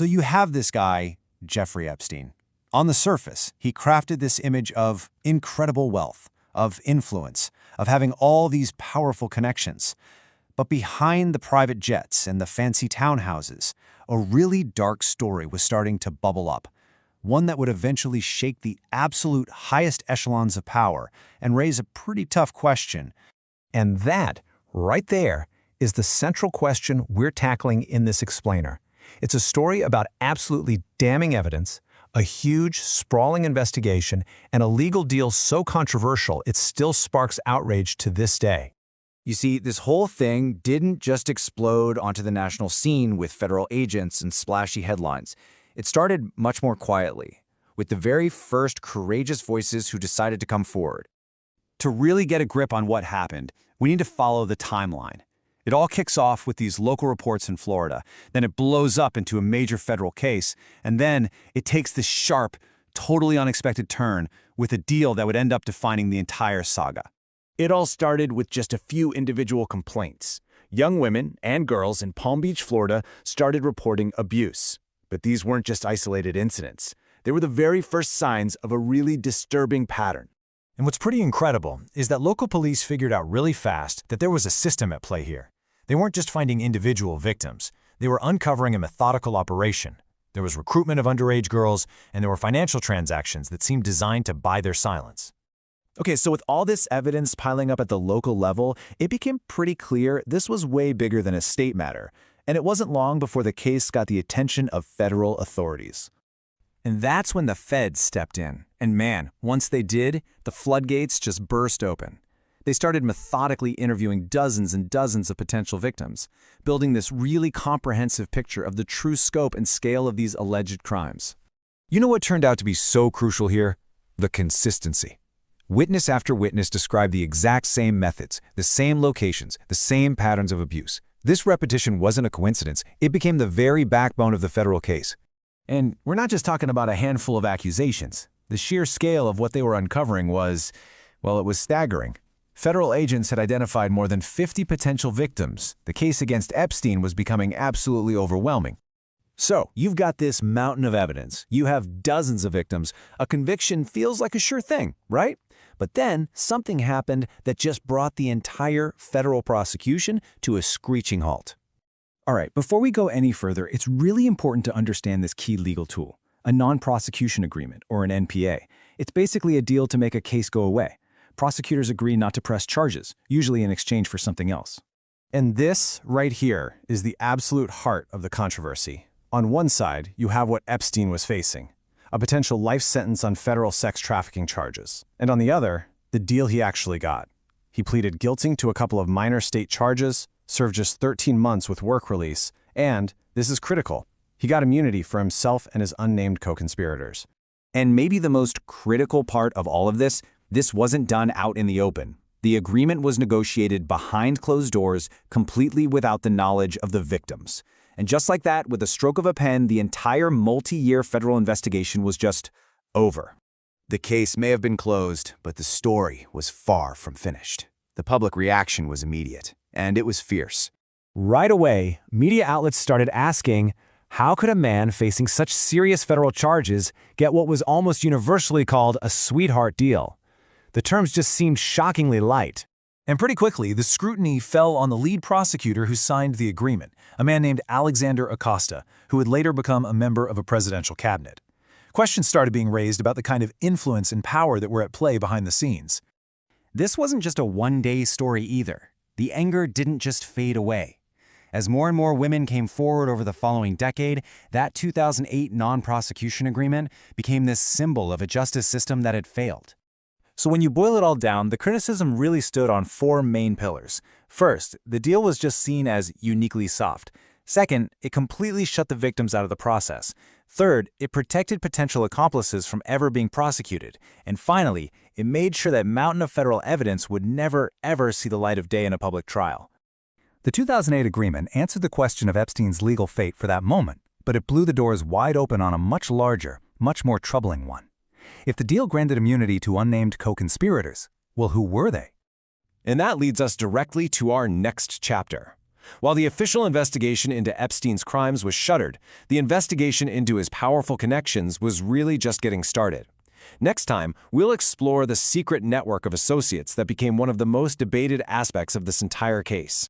So you have this guy, Jeffrey Epstein. On the surface, he crafted this image of incredible wealth, of influence, of having all these powerful connections. But behind the private jets and the fancy townhouses, a really dark story was starting to bubble up, one that would eventually shake the absolute highest echelons of power and raise a pretty tough question. And that, right there, is the central question we're tackling in this explainer. It's a story about absolutely damning evidence, a huge, sprawling investigation, and a legal deal so controversial it still sparks outrage to this day. You see, this whole thing didn't just explode onto the national scene with federal agents and splashy headlines. It started much more quietly, with the very first courageous voices who decided to come forward. To really get a grip on what happened, we need to follow the timeline. It all kicks off with these local reports in Florida, then it blows up into a major federal case, and then it takes this sharp, totally unexpected turn with a deal that would end up defining the entire saga. It all started with just a few individual complaints. Young women and girls in Palm Beach, Florida started reporting abuse. But these weren't just isolated incidents. They were the very first signs of a really disturbing pattern. And what's pretty incredible is that local police figured out really fast that there was a system at play here. They weren't just finding individual victims. They were uncovering a methodical operation. There was recruitment of underage girls, and there were financial transactions that seemed designed to buy their silence. Okay, so with all this evidence piling up at the local level, it became pretty clear this was way bigger than a state matter. And it wasn't long before the case got the attention of federal authorities. And that's when the feds stepped in. And man, once they did, the floodgates just burst open. They started methodically interviewing dozens and dozens of potential victims, building this really comprehensive picture of the true scope and scale of these alleged crimes. You know what turned out to be so crucial here? The consistency. Witness after witness described the exact same methods, the same locations, the same patterns of abuse. This repetition wasn't a coincidence. It became the very backbone of the federal case. And we're not just talking about a handful of accusations. The sheer scale of what they were uncovering was, well, it was staggering. Federal agents had identified more than 50 potential victims. The case against Epstein was becoming absolutely overwhelming. So, you've got this mountain of evidence. You have dozens of victims. A conviction feels like a sure thing, right? But then, something happened that just brought the entire federal prosecution to a screeching halt. All right, before we go any further, it's really important to understand this key legal tool, a non-prosecution agreement, or an NPA. It's basically a deal to make a case go away. Prosecutors agree not to press charges, usually in exchange for something else. And this, right here, is the absolute heart of the controversy. On one side, you have what Epstein was facing, a potential life sentence on federal sex trafficking charges. And on the other, the deal he actually got. He pleaded guilty to a couple of minor state charges, served just 13 months with work release, and, this is critical, he got immunity for himself and his unnamed co-conspirators. And maybe the most critical part of all of this wasn't done out in the open. The agreement was negotiated behind closed doors, completely without the knowledge of the victims. And just like that, with a stroke of a pen, the entire multi-year federal investigation was just over. The case may have been closed, but the story was far from finished. The public reaction was immediate, and it was fierce. Right away, media outlets started asking, how could a man facing such serious federal charges get what was almost universally called a sweetheart deal? The terms just seemed shockingly light. And pretty quickly, the scrutiny fell on the lead prosecutor who signed the agreement, a man named Alexander Acosta, who would later become a member of a presidential cabinet. Questions started being raised about the kind of influence and power that were at play behind the scenes. This wasn't just a one-day story either. The anger didn't just fade away. As more and more women came forward over the following decade, that 2008 non-prosecution agreement became this symbol of a justice system that had failed. So when you boil it all down, the criticism really stood on four main pillars. First, the deal was just seen as uniquely soft. Second, it completely shut the victims out of the process. Third, it protected potential accomplices from ever being prosecuted. And finally, it made sure that mountain of federal evidence would never, ever see the light of day in a public trial. The 2008 agreement answered the question of Epstein's legal fate for that moment, but it blew the doors wide open on a much larger, much more troubling one. If the deal granted immunity to unnamed co-conspirators, well, who were they? And that leads us directly to our next chapter. While the official investigation into Epstein's crimes was shuttered, the investigation into his powerful connections was really just getting started. Next time, we'll explore the secret network of associates that became one of the most debated aspects of this entire case.